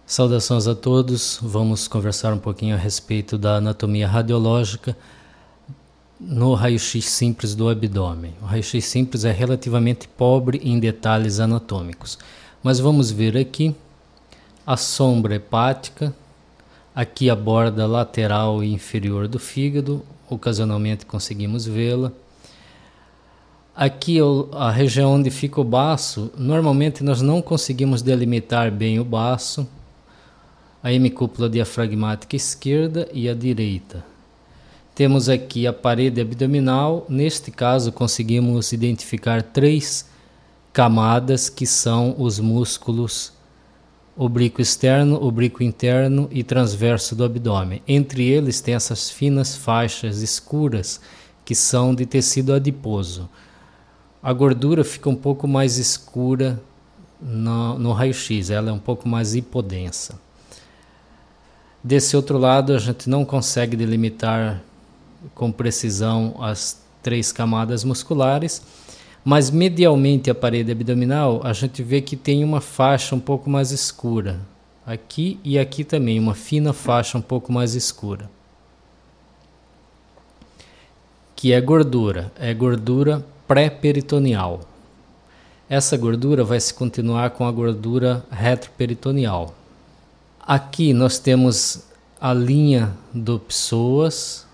Saudações a todos, vamos conversar um pouquinho a respeito da anatomia radiológica no raio-x simples do abdômen. O raio-x simples é relativamente pobre em detalhes anatômicos, mas vamos ver aqui a sombra hepática, aqui a borda lateral e inferior do fígado, ocasionalmente conseguimos vê-la. Aqui a região onde fica o baço, normalmente nós não conseguimos delimitar bem o baço, a hemicúpula diafragmática esquerda e a direita. Temos aqui a parede abdominal, neste caso conseguimos identificar 3 camadas que são os músculos oblíquo externo, oblíquo interno e transverso do abdômen. Entre eles tem essas finas faixas escuras que são de tecido adiposo. A gordura fica um pouco mais escura no raio-x, ela é um pouco mais hipodensa. Desse outro lado, a gente não consegue delimitar com precisão as 3 camadas musculares, mas medialmente a parede abdominal, a gente vê que tem uma faixa um pouco mais escura. Aqui e aqui também, uma fina faixa um pouco mais escura. Que é gordura pré-peritoneal. Essa gordura vai se continuar com a gordura retroperitoneal. Aqui nós temos a linha do psoas,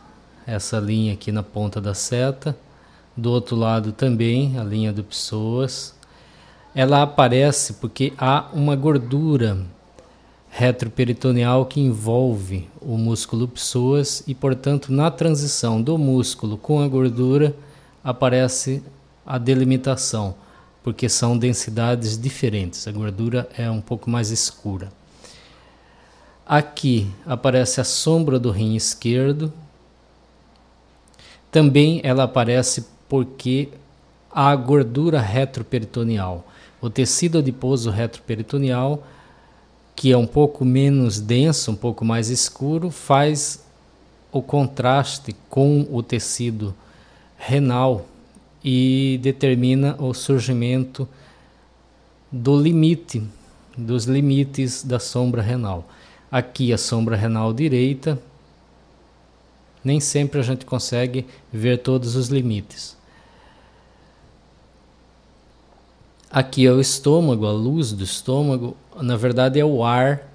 essa linha aqui na ponta da seta. Do outro lado também a linha do psoas. Ela aparece porque há uma gordura retroperitoneal que envolve o músculo psoas e, portanto, na transição do músculo com a gordura aparece a delimitação, porque são densidades diferentes. A gordura é um pouco mais escura. Aqui aparece a sombra do rim esquerdo. Também ela aparece porque há gordura retroperitoneal. O tecido adiposo retroperitoneal, que é um pouco menos denso, um pouco mais escuro, faz o contraste com o tecido renal e determina o surgimento dos limites da sombra renal. Aqui a sombra renal direita, nem sempre a gente consegue ver todos os limites. Aqui é o estômago, a luz do estômago, na verdade é o ar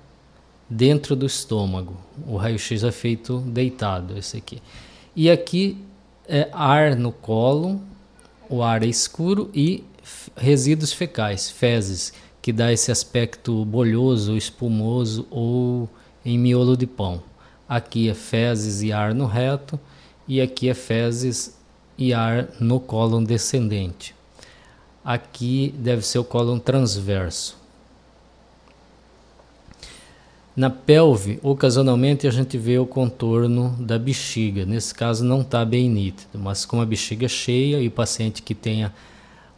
dentro do estômago. O raio-x é feito deitado, esse aqui. E aqui é ar no colo, o ar é escuro e resíduos fecais, fezes, que dá esse aspecto bolhoso, espumoso ou em miolo de pão. Aqui é fezes e ar no reto e aqui é fezes e ar no cólon descendente. Aqui deve ser o cólon transverso. Na pelve, ocasionalmente a gente vê o contorno da bexiga. Nesse caso não está bem nítido, mas com a bexiga cheia e o paciente que tenha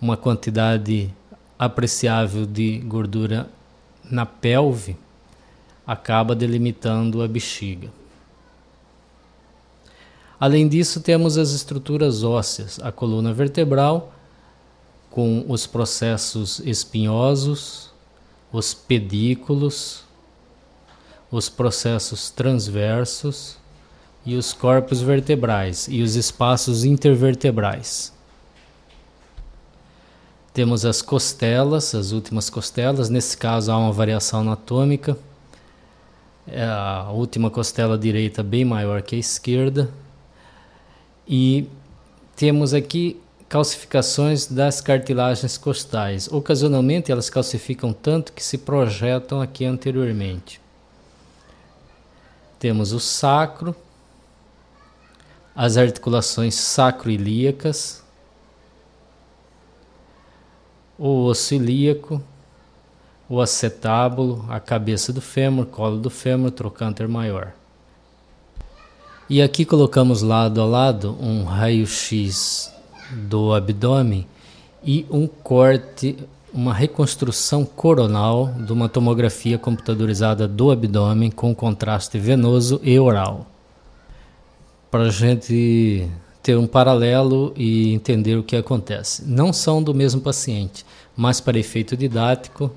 uma quantidade apreciável de gordura na pelve, acaba delimitando a bexiga. Além disso, temos as estruturas ósseas, a coluna vertebral, com os processos espinhosos, os pedículos, os processos transversos e os corpos vertebrais e os espaços intervertebrais. Temos as costelas, as últimas costelas, nesse caso há uma variação anatômica. A última costela direita bem maior que a esquerda. E temos aqui calcificações das cartilagens costais. Ocasionalmente elas calcificam tanto que se projetam aqui anteriormente. Temos o sacro, as articulações sacroilíacas, o osso ilíaco, o acetábulo, a cabeça do fêmur, colo do fêmur, trocânter maior. E aqui colocamos lado a lado um raio-x do abdômen e um corte, uma reconstrução coronal de uma tomografia computadorizada do abdômen com contraste venoso e oral. Para a gente ter um paralelo e entender o que acontece. Não são do mesmo paciente, mas para efeito didático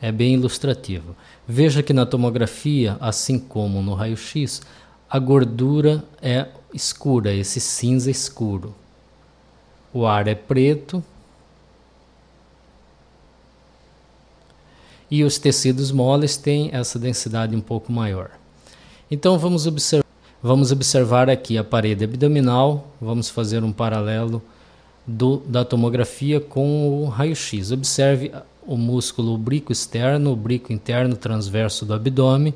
É bem ilustrativo. Veja que na tomografia, assim como no raio-x, a gordura é escura, esse cinza escuro. O ar é preto e os tecidos moles têm essa densidade um pouco maior. Então vamos observar aqui a parede abdominal, vamos fazer um paralelo da tomografia com o raio-x. Observe o músculo oblíquo externo, oblíquo interno transverso do abdômen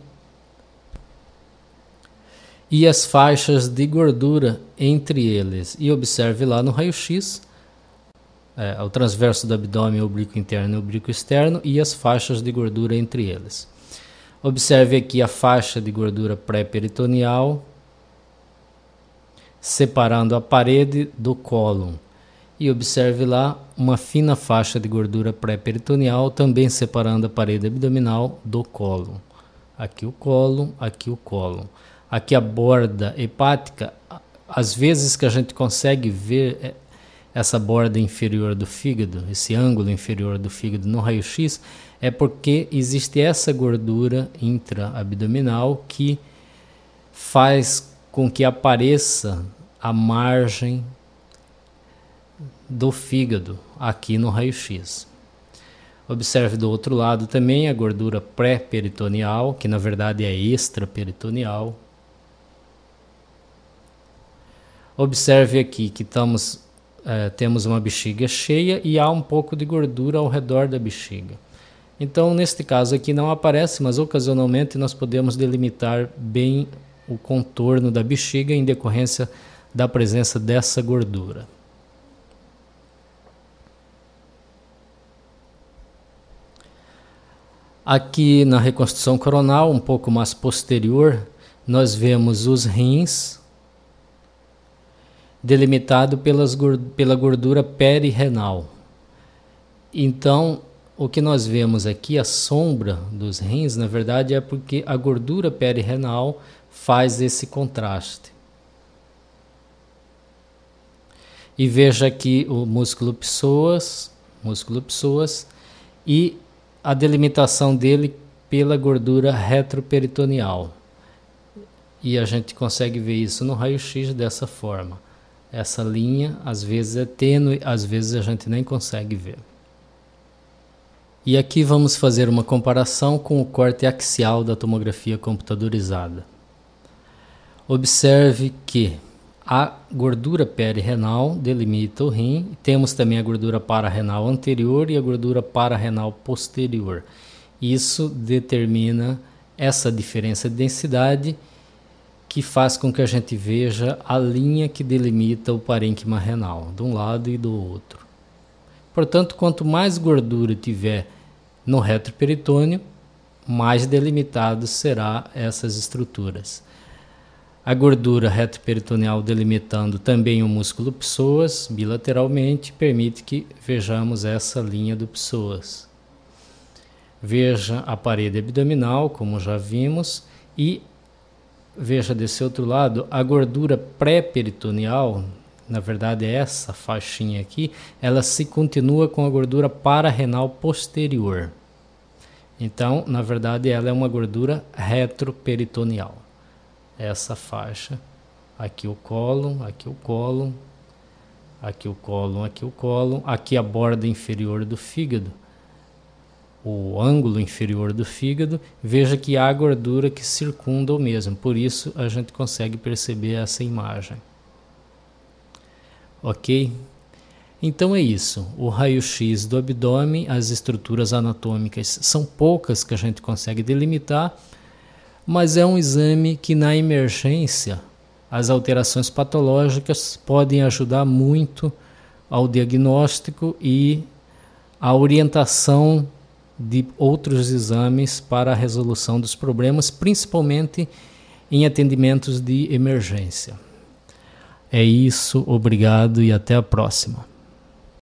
e as faixas de gordura entre eles. E observe lá no raio-x o transverso do abdômen, oblíquo interno e oblíquo externo e as faixas de gordura entre eles. Observe aqui a faixa de gordura pré-peritoneal separando a parede do cólon. E observe lá uma fina faixa de gordura pré-peritoneal também separando a parede abdominal do cólon. Aqui o cólon, aqui o cólon. Aqui a borda hepática, às vezes que a gente consegue ver essa borda inferior do fígado, esse ângulo inferior do fígado no raio-x, é porque existe essa gordura intra-abdominal que faz com que apareça a margem do fígado aqui no raio-x. Observe do outro lado também a gordura pré-peritoneal, que na verdade é extraperitoneal. Observe aqui que temos uma bexiga cheia e há um pouco de gordura ao redor da bexiga. Então, neste caso aqui não aparece, mas ocasionalmente nós podemos delimitar bem o contorno da bexiga em decorrência da presença dessa gordura. Aqui na reconstrução coronal, um pouco mais posterior, nós vemos os rins delimitado pela gordura perirenal. Então, o que nós vemos aqui, a sombra dos rins, na verdade é porque a gordura perirenal faz esse contraste. E veja aqui o músculo psoas e a delimitação dele pela gordura retroperitoneal. E a gente consegue ver isso no raio-x dessa forma. Essa linha às vezes é tênue, às vezes a gente nem consegue ver. E aqui vamos fazer uma comparação com o corte axial da tomografia computadorizada. Observe que a gordura perirenal delimita o rim, temos também a gordura pararenal anterior e a gordura pararenal posterior. Isso determina essa diferença de densidade que faz com que a gente veja a linha que delimita o parênquima renal, de um lado e do outro. Portanto, quanto mais gordura tiver no retroperitônio, mais delimitado será essas estruturas. A gordura retroperitoneal delimitando também o músculo psoas bilateralmente permite que vejamos essa linha do psoas. Veja a parede abdominal, como já vimos, e veja desse outro lado a gordura pré-peritoneal, na verdade é essa faixinha aqui, ela se continua com a gordura pararenal posterior. Então, na verdade, ela é uma gordura retroperitoneal. Essa faixa, aqui o cólon, aqui o cólon, aqui o cólon, aqui o cólon, aqui a borda inferior do fígado, o ângulo inferior do fígado, veja que há gordura que circunda o mesmo, por isso a gente consegue perceber essa imagem. Ok? Então é isso, o raio-x do abdômen, as estruturas anatômicas são poucas que a gente consegue delimitar, mas é um exame que na emergência as alterações patológicas podem ajudar muito ao diagnóstico e à orientação de outros exames para a resolução dos problemas, principalmente em atendimentos de emergência. É isso, obrigado e até a próxima.